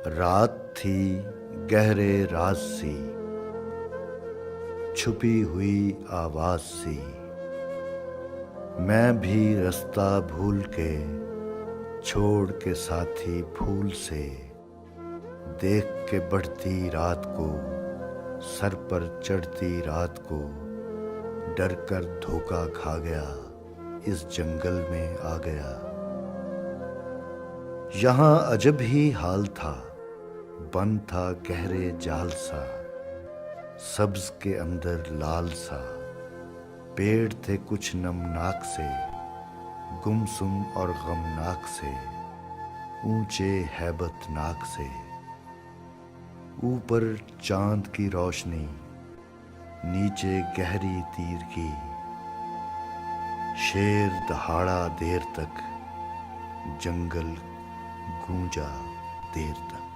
रात थी गहरे राज सी, छुपी हुई आवाज सी। मैं भी रास्ता भूल के छोड़ के साथी फूल से, देख के बढ़ती रात को, सर पर चढ़ती रात को, डर कर धोखा खा गया, इस जंगल में आ गया। यहाँ अजब ही हाल था, बन था गहरे जाल सा, सब्ज के अंदर लाल सा। पेड़ थे कुछ नमनाक से, गुमसुम और गमनाक से, ऊंचे हैबतनाक से। ऊपर चांद की रोशनी, नीचे गहरी तीर की। शेर दहाड़ा देर तक, जंगल गूंजा देर तक।